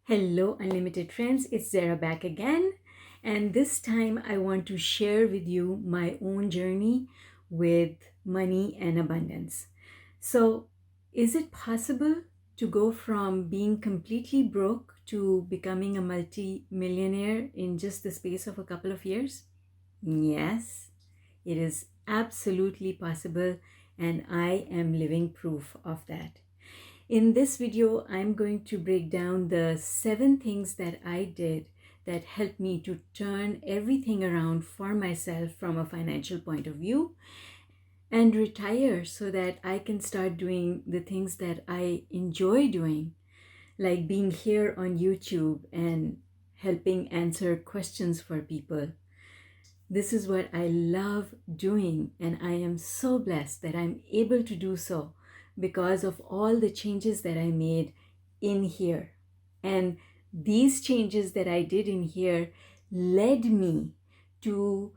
Hello, Unlimited friends. It's Zara back again. And this time I want to share with you my own journey with money and abundance. So, is it possible to go from being completely broke to becoming a multi-millionaire in just the space of a couple of years? Yes, it is absolutely possible, and I am living proof of that. In this video, I'm going to break down the 7 things that I did that helped me to turn everything around for myself from a financial point of view and retire so that I can start doing the things that I enjoy doing, like being here on YouTube and helping answer questions for people. This is what I love doing, and I am so blessed that I'm able to do so because of all the changes that I made in here. And these changes that I did in here led me to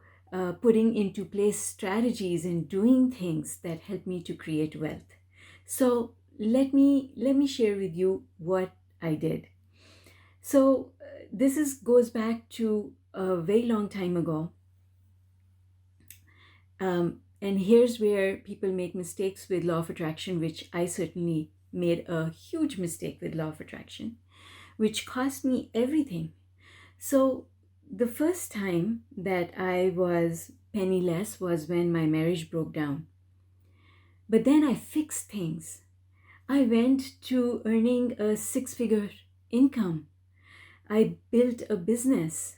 putting into place strategies and doing things that help me to create wealth. So let me share with you what I did. So this goes back to a very long time ago. And here's where people make mistakes with law of attraction, which I certainly made a huge mistake with law of attraction, which cost me everything. So the first time that I was penniless was when my marriage broke down. But then I fixed things. I went to earning a 6-figure income. I built a business.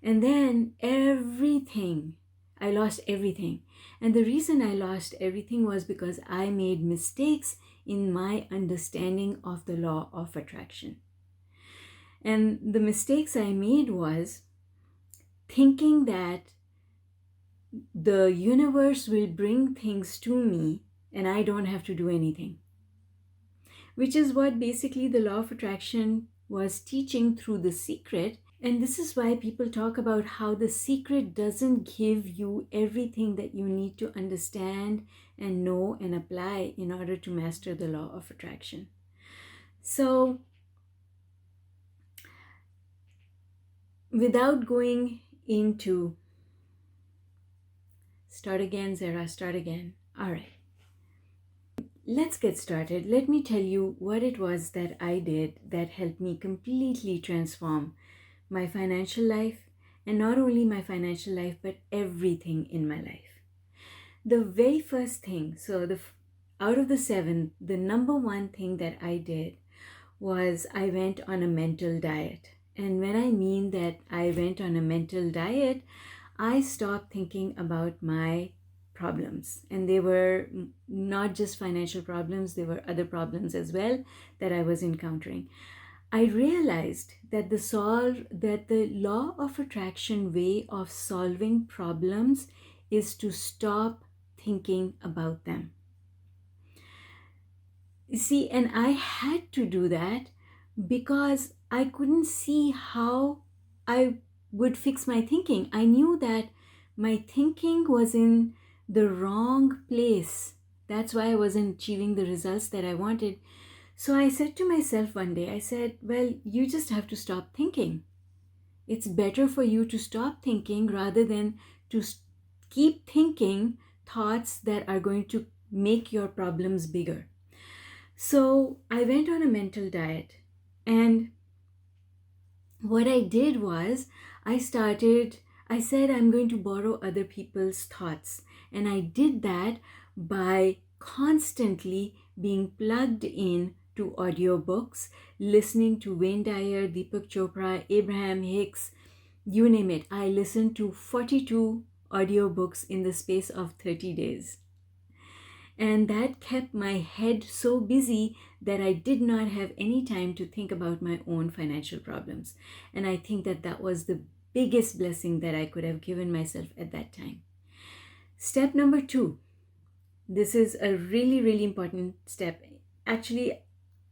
And then I lost everything. And the reason I lost everything was because I made mistakes in my understanding of the law of attraction. And the mistakes I made was thinking that the universe will bring things to me and I don't have to do anything, which is what basically the law of attraction was teaching through The Secret. And this is why people talk about how The Secret doesn't give you everything that you need to understand and know and apply in order to master the law of attraction. So, without going into start again, Zara, start again. All right. Let's get started. Let me tell you what it was that I did that helped me completely transform my financial life, and not only my financial life, but everything in my life. The very first thing, out of the 7, the number one thing that I did was I went on a mental diet. And when I mean that I went on a mental diet, I stopped thinking about my problems. And they were not just financial problems, they were other problems as well that I was encountering. I realized that the law of attraction way of solving problems is to stop thinking about them. You see, and I had to do that because I couldn't see how I would fix my thinking. I knew that my thinking was in the wrong place. That's why I wasn't achieving the results that I wanted. So I said to myself one day, I said, well, you just have to stop thinking. It's better for you to stop thinking rather than to keep thinking thoughts that are going to make your problems bigger. So I went on a mental diet, and what I did was I said I'm going to borrow other people's thoughts. And I did that by constantly being plugged in to audiobooks, listening to Wayne Dyer, Deepak Chopra, Abraham Hicks, you name it. I listened to 42 audiobooks in the space of 30 days. And that kept my head so busy that I did not have any time to think about my own financial problems. And I think that that was the biggest blessing that I could have given myself at that time. Step number 2. This is a really, really important step. Actually,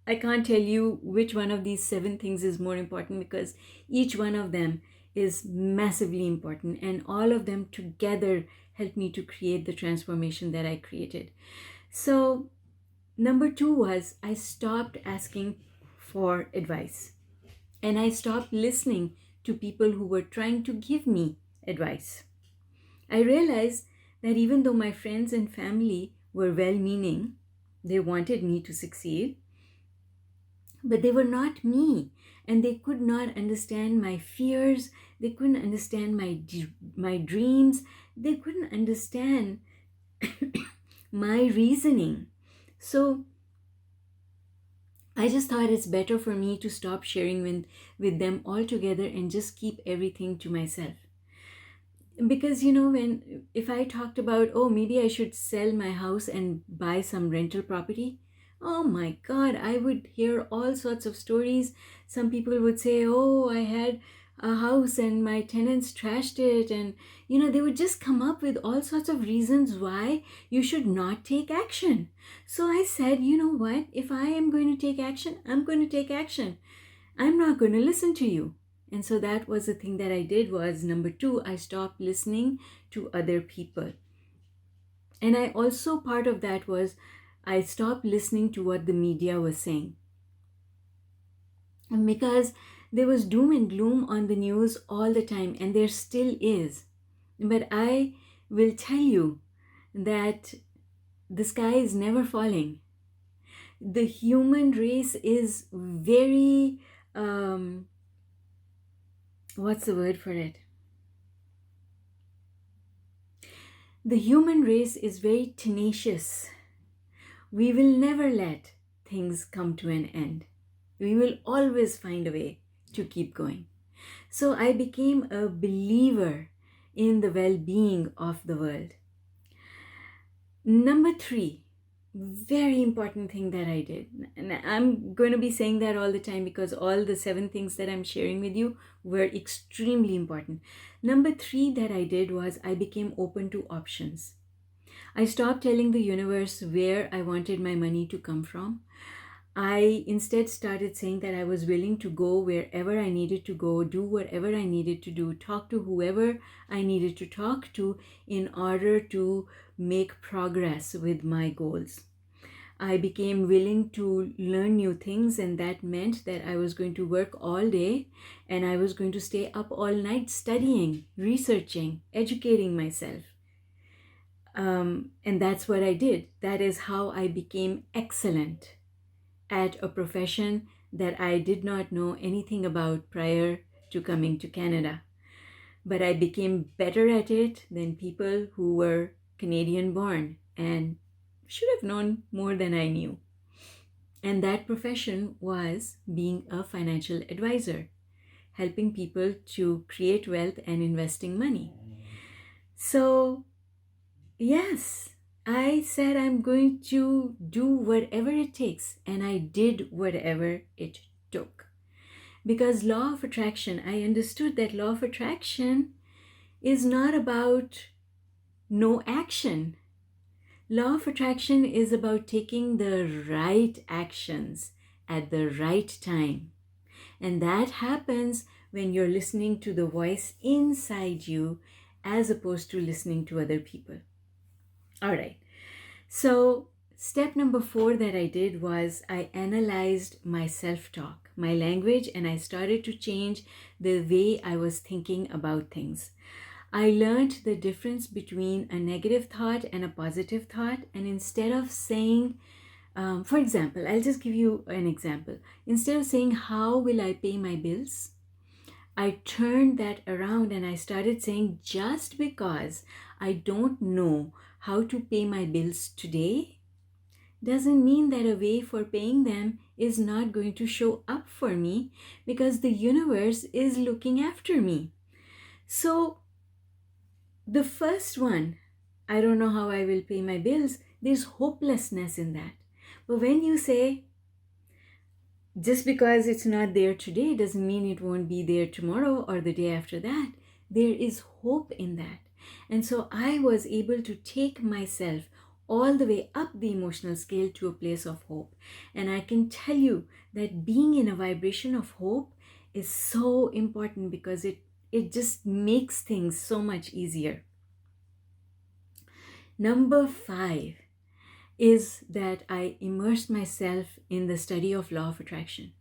I can't tell you which one of these 7 things is more important because each one of them is massively important, and all of them together helped me to create the transformation that I created. So number 2 was I stopped asking for advice. And I stopped listening to people who were trying to give me advice. I realized that even though my friends and family were well meaning, they wanted me to succeed, but they were not me, and they could not understand my fears. They couldn't understand my dreams. They couldn't understand my reasoning. So I just thought it's better for me to stop sharing with them altogether and just keep everything to myself. Because when if I talked about, oh, maybe I should sell my house and buy some rental property, oh my god, I would hear all sorts of stories. Some people would say, oh, I had a house and my tenants trashed it, and they would just come up with all sorts of reasons why you should not take action. So I said, you know what, if I am going to take action, I'm going to take action. I'm not going to listen to you. And so that was the thing that I did. Was number 2, I stopped listening to other people. And I also, part of that was, I stopped listening to what the media was saying. And because there was doom and gloom on the news all the time, and there still is. But I will tell you that the sky is never falling. The human race is very, what's the word for it? The human race is very tenacious. We will never let things come to an end. We will always find a way to keep going. So I became a believer in the well-being of the world. Number 3, very important thing that I did, and I'm going to be saying that all the time because all the 7 things that I'm sharing with you were extremely important. Number 3 that I did was, I became open to options. I stopped telling the universe where I wanted my money to come from. I instead started saying that I was willing to go wherever I needed to go, do whatever I needed to do, talk to whoever I needed to talk to in order to make progress with my goals. I became willing to learn new things, and that meant that I was going to work all day and I was going to stay up all night studying, researching, educating myself. And that's what I did. That is how I became excellent at a profession that I did not know anything about prior to coming to Canada. But I became better at it than people who were Canadian born and should have known more than I knew. And that profession was being a financial advisor, helping people to create wealth and investing money. So, yes, I said I'm going to do whatever it takes, and I did whatever it took. Because law of attraction, I understood that law of attraction is not about no action. Law of attraction is about taking the right actions at the right time. And that happens when you're listening to the voice inside you as opposed to listening to other people. All right. So, step number 4 that I did was, I analyzed my self-talk, my language, and I started to change the way I was thinking about things. I learned the difference between a negative thought and a positive thought. And instead of saying, for example, I'll just give you an example. Instead of saying, how will I pay my bills? I turned that around and I started saying, just because I don't know how to pay my bills today doesn't mean that a way for paying them is not going to show up for me, because the universe is looking after me. So the first one, I don't know how I will pay my bills, there's hopelessness in that. But when you say, just because it's not there today doesn't mean it won't be there tomorrow or the day after that, there is hope in that. And so I was able to take myself all the way up the emotional scale to a place of hope. And I can tell you that being in a vibration of hope is so important, because it just makes things so much easier. Number 5 is that I immersed myself in the study of law of attraction.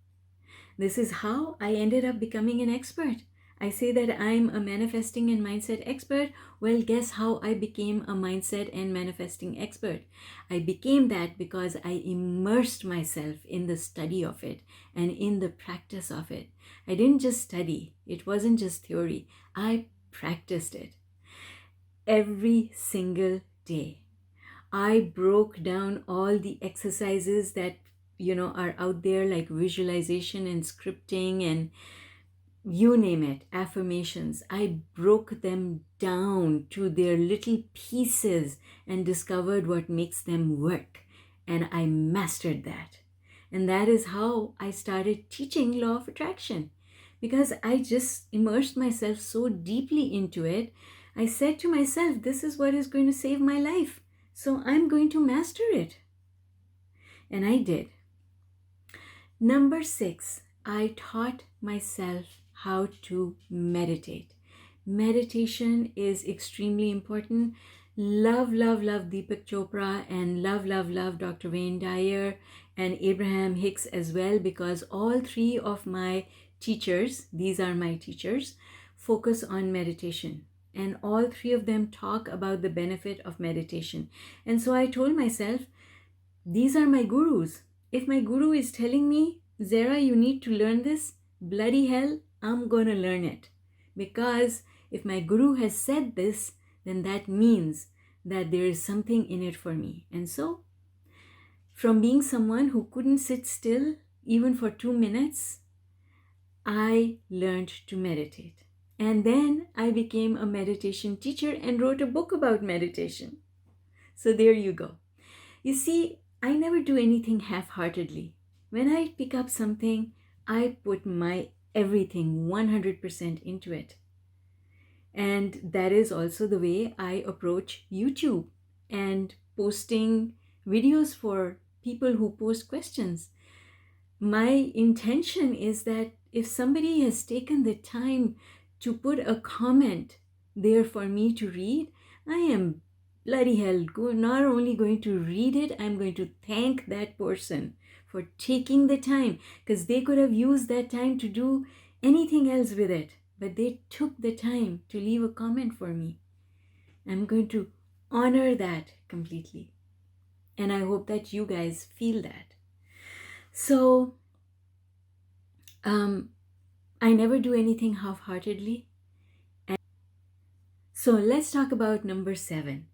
This is how I ended up becoming an expert. I say that I'm a manifesting and mindset expert. Well, guess how I became a mindset and manifesting expert? I became that because I immersed myself in the study of it and in the practice of it. I didn't just study, it wasn't just theory. I practiced it every single day. I broke down all the exercises that are out there, like visualization and scripting and you name it, affirmations. I broke them down to their little pieces and discovered what makes them work. And I mastered that. And that is how I started teaching law of attraction, because I just immersed myself so deeply into it. I said to myself, this is what is going to save my life. So I'm going to master it. And I did. Number 6, I taught myself how to meditate. Meditation is extremely important. Love, love, love Deepak Chopra, and love, love, love Dr. Wayne Dyer and Abraham Hicks as well, because all three of my teachers, these are my teachers, focus on meditation. And all three of them talk about the benefit of meditation. And so I told myself, these are my gurus. If my guru is telling me, Zara, you need to learn this, bloody hell, I'm gonna learn it. Because if my guru has said this, then that means that there is something in it for me. And so, from being someone who couldn't sit still even for 2 minutes, I learned to meditate. And then I became a meditation teacher and wrote a book about meditation. So there you go. You see, I never do anything half-heartedly. When I pick up something, I put my everything 100% into it. And that is also the way I approach YouTube and posting videos for people who post questions. My intention is that if somebody has taken the time to put a comment there for me to read, I am bloody hell not only going to read it, I'm going to thank that person for taking the time, because they could have used that time to do anything else with it, but they took the time to leave a comment for me. I'm going to honor that completely, and I hope that you guys feel that. So I never do anything half-heartedly. So let's talk about number 7.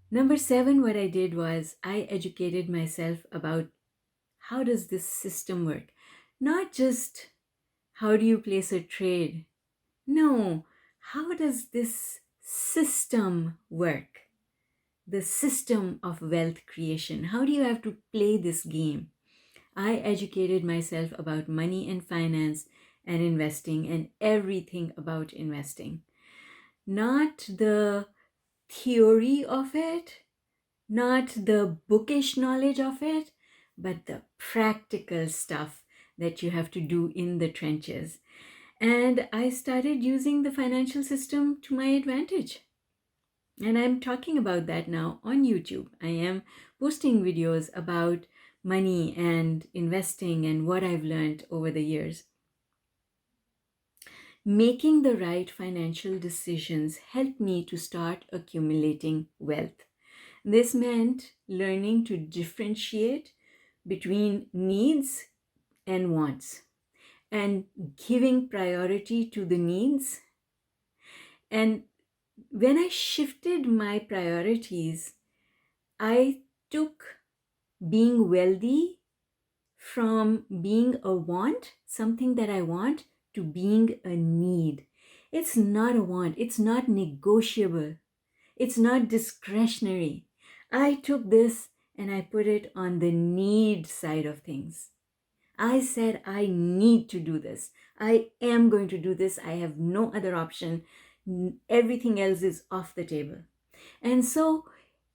Number 7, what I did was I educated myself about how does this system work? Not just how do you place a trade? No, how does this system work? The system of wealth creation. How do you have to play this game? I educated myself about money and finance and investing and everything about investing. Not the theory of it, not the bookish knowledge of it, but the practical stuff that you have to do in the trenches. And I started using the financial system to my advantage. And I'm talking about that now on YouTube. I am posting videos about money and investing and what I've learned over the years. Making the right financial decisions helped me to start accumulating wealth. This meant learning to differentiate between needs and wants and giving priority to the needs. And when I shifted my priorities, I took being wealthy from being a want, something that I want, to being a need. It's not a want, it's not negotiable, it's not discretionary. I took this and I put it on the need side of things. I said, I need to do this. I am going to do this. I have no other option. Everything else is off the table. And so,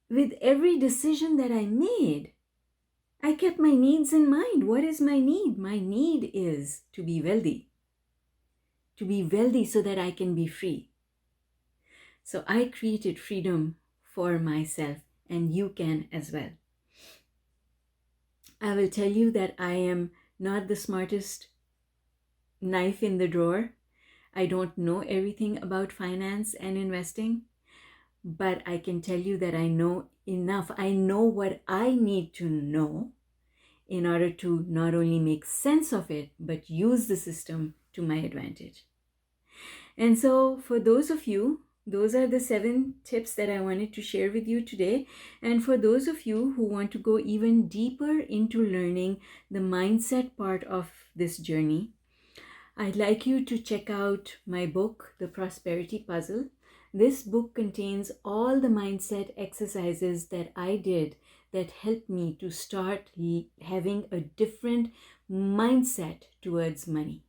with every decision that I made, I kept my needs in mind. What is my need? My need is to be wealthy. To be wealthy so that I can be free. So I created freedom for myself, and you can as well. I will tell you that I am not the smartest knife in the drawer. I don't know everything about finance and investing, but I can tell you that I know enough. I know what I need to know in order to not only make sense of it, but use the system to my advantage. And so, for those of you, those are the 7 tips that I wanted to share with you today. And for those of you who want to go even deeper into learning the mindset part of this journey, I'd like you to check out my book, The Prosperity Puzzle. This book contains all the mindset exercises that I did that helped me to start having a different mindset towards money.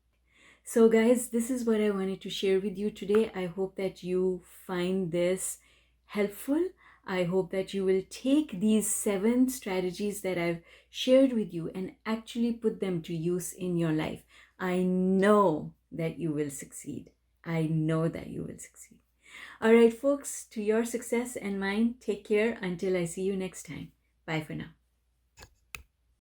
So, guys, this is what I wanted to share with you today. I hope that you find this helpful. I hope that you will take these 7 strategies that I've shared with you and actually put them to use in your life. I know that you will succeed. I know that you will succeed. All right, folks, to your success and mine, take care until I see you next time. Bye for now.